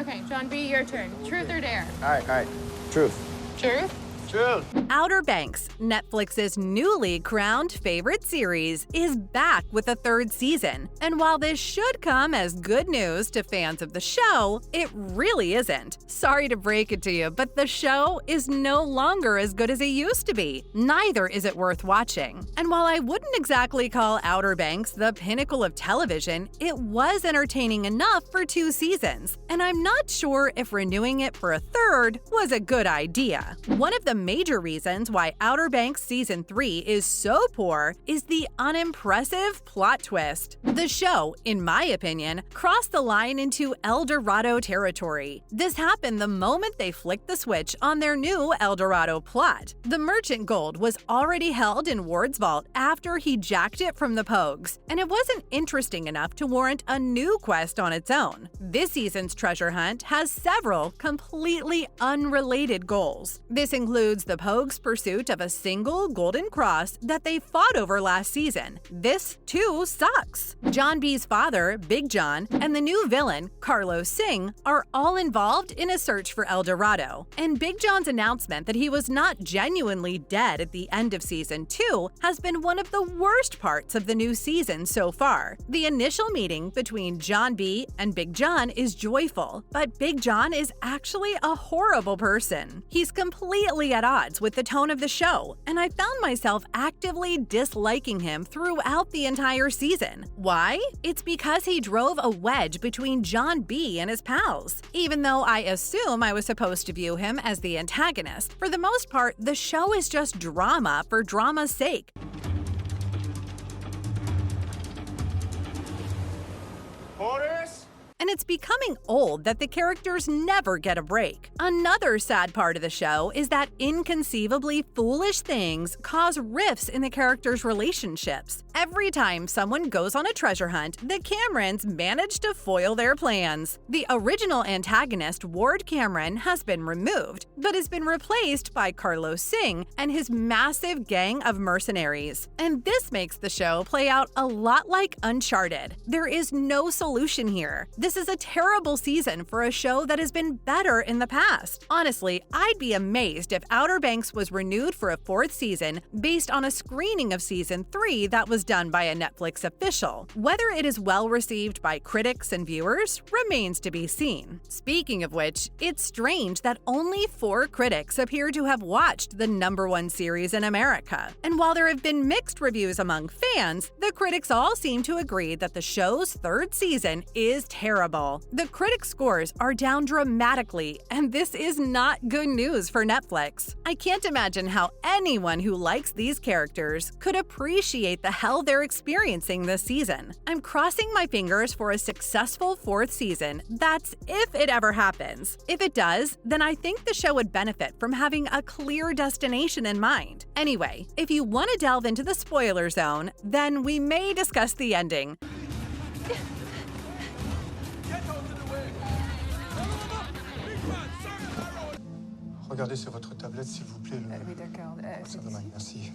Okay, John B., your turn. Truth or dare? All right. Truth. Truth? Truth. Outer Banks, Netflix's newly crowned favorite series, is back with a third season. And while this should come as good news to fans of the show, it really isn't. Sorry to break it to you, but the show is no longer as good as it used to be. Neither is it worth watching. And while I wouldn't exactly call Outer Banks the pinnacle of television, it was entertaining enough for 2 seasons. And I'm not sure if renewing it for a third was a good idea. One of the major reasons why Outer Banks Season 3 is so poor is the unimpressive plot twist. The show, in my opinion, crossed the line into El Dorado territory. This happened the moment they flicked the switch on their new El Dorado plot. The merchant gold was already held in Ward's vault after he jacked it from the Pogues, and it wasn't interesting enough to warrant a new quest on its own. This season's treasure hunt has several completely unrelated goals. This includes the Pogues' pursuit of a single golden cross that they fought over last season. This, too, sucks. John B's father, Big John, and the new villain, Carlos Singh, are all involved in a search for El Dorado. And Big John's announcement that he was not genuinely dead at the end of Season 2 has been one of the worst parts of the new season so far. The initial meeting between John B and Big John is joyful, but Big John is actually a horrible person. He's completely at odds with the tone of the show, and I found myself actively disliking him throughout the entire season. Why? It's because he drove a wedge between John B and his pals. Even though I assume I was supposed to view him as the antagonist, for the most part, the show is just drama for drama's sake. Orders? And it's becoming old that the characters never get a break. Another sad part of the show is that inconceivably foolish things cause rifts in the characters' relationships. Every time someone goes on a treasure hunt, the Camerons manage to foil their plans. The original antagonist, Ward Cameron, has been removed, but has been replaced by Carlos Singh and his massive gang of mercenaries. And this makes the show play out a lot like Uncharted. There is no solution here. This is a terrible season for a show that has been better in the past. Honestly, I'd be amazed if Outer Banks was renewed for a 4th season based on a screening of Season 3 that was done by a Netflix official. Whether it is well received by critics and viewers remains to be seen. Speaking of which, it's strange that only 4 critics appear to have watched the #1 series in America. And while there have been mixed reviews among fans, the critics all seem to agree that the show's 3rd season is terrible. The critic scores are down dramatically, and this is not good news for Netflix. I can't imagine how anyone who likes these characters could appreciate the hell they're experiencing this season. I'm crossing my fingers for a successful 4th season. That's if it ever happens. If it does, then I think the show would benefit from having a clear destination in mind. Anyway, if you want to delve into the spoiler zone, then we may discuss the ending. Regardez sur votre tablette, s'il vous plaît. Oui, d'accord. Ça va, merci.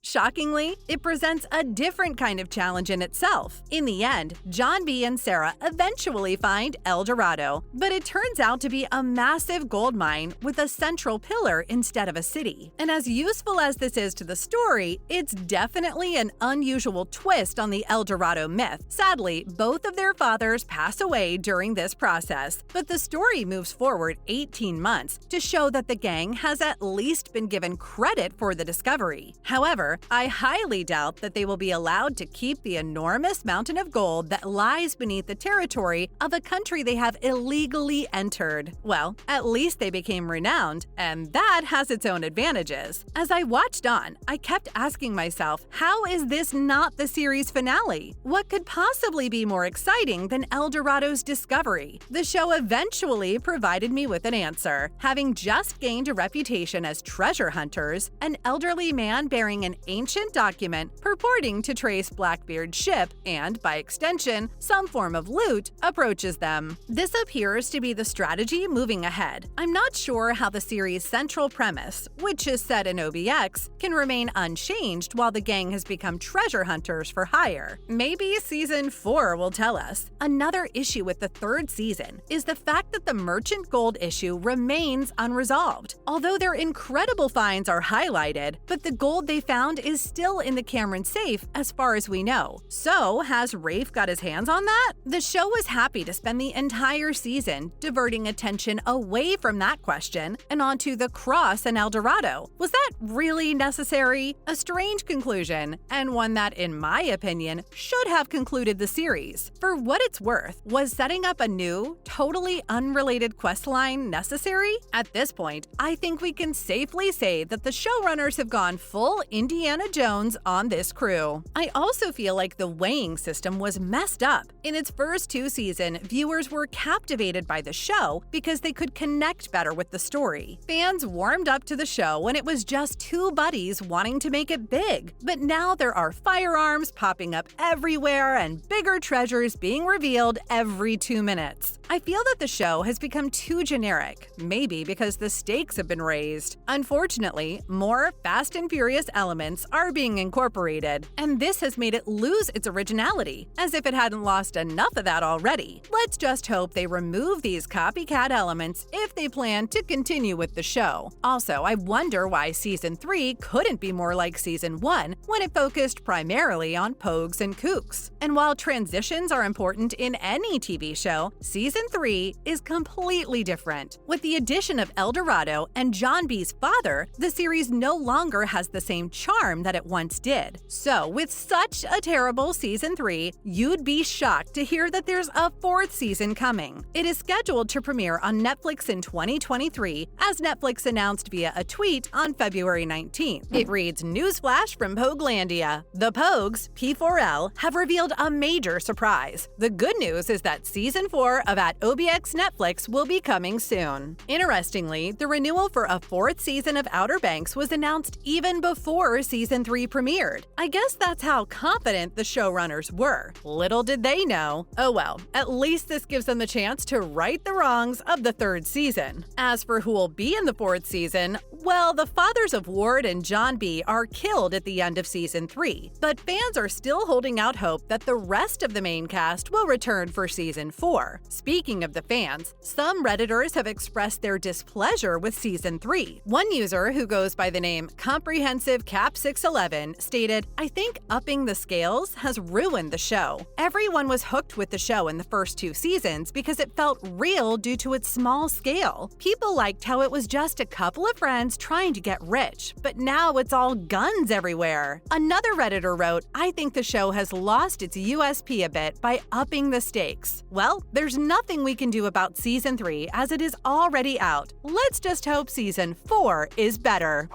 Shockingly, it presents a different kind of challenge in itself. In the end, John B and Sarah eventually find El Dorado, but it turns out to be a massive gold mine with a central pillar instead of a city. And as useful as this is to the story, it's definitely an unusual twist on the El Dorado myth. Sadly, both of their fathers pass away during this process, but the story moves forward 18 months to show that the gang has at least been given credit for the discovery. However, I highly doubt that they will be allowed to keep the enormous mountain of gold that lies beneath the territory of a country they have illegally entered. Well, at least they became renowned, and that has its own advantages. As I watched on, I kept asking myself, how is this not the series finale? What could possibly be more exciting than El Dorado's discovery? The show eventually provided me with an answer. Having just gained a reputation as treasure hunters, an elderly man bearing an ancient document purporting to trace Blackbeard's ship and, by extension, some form of loot approaches them. This appears to be the strategy moving ahead. I'm not sure how the series' central premise, which is set in OBX, can remain unchanged while the gang has become treasure hunters for hire. Maybe Season 4 will tell us. Another issue with the third season is the fact that the Merchant Gold issue remains unresolved. Although their incredible finds are highlighted, but the gold they found is still in the Cameron safe as far as we know. So, has Rafe got his hands on that? The show was happy to spend the entire season diverting attention away from that question and onto the Cross and El Dorado. Was that really necessary? A strange conclusion, and one that, in my opinion, should have concluded the series. For what it's worth, was setting up a new, totally unrelated questline necessary? At this point, I think we can safely say that the showrunners have gone full Indiana Jones on this crew. I also feel like the weighing system was messed up. In its first 2 seasons, viewers were captivated by the show because they could connect better with the story. Fans warmed up to the show when it was just 2 buddies wanting to make it big. But now there are firearms popping up everywhere and bigger treasures being revealed every 2 minutes. I feel that the show has become too generic, maybe because the stakes have been raised. Unfortunately, more Fast and Furious elements are being incorporated, and this has made it lose its originality, as if it hadn't lost enough of that already. Let's just hope they remove these copycat elements if they plan to continue with the show. Also, I wonder why Season 3 couldn't be more like Season 1 when it focused primarily on Pogues and Kooks. And while transitions are important in any TV show, Season 3 is completely different. With the addition of El Dorado and John B's father, the series no longer has the same charm that it once did. So, with such a terrible Season 3, you'd be shocked to hear that there's a 4th season coming. It is scheduled to premiere on Netflix in 2023, as Netflix announced via a tweet on February 19th. It reads, "Newsflash from Pogelandia. The Pogues, P4L, have revealed a major surprise. The good news is that Season 4 of At OBX Netflix will be coming soon." Interestingly, the renewal for a 4th season of Outer Banks was announced even before Season 3 premiered. I guess that's how confident the showrunners were. Little did they know. Oh well, at least this gives them the chance to right the wrongs of the 3rd season. As for who will be in the 4th season, well, the fathers of Ward and John B are killed at the end of Season 3, but fans are still holding out hope that the rest of the main cast will return for Season 4. Speaking of the fans, some Redditors have expressed their displeasure with Season 3. One user, who goes by the name Comprehensive Cap 611, stated, "I think upping the scales has ruined the show. Everyone was hooked with the show in the first 2 seasons because it felt real due to its small scale. People liked how it was just a couple of friends trying to get rich, but now it's all guns everywhere." Another Redditor wrote, "I think the show has lost its USP a bit by upping the stakes." Well, there's nothing we can do about Season 3 as it is already out. Let's just hope Season 4 is better.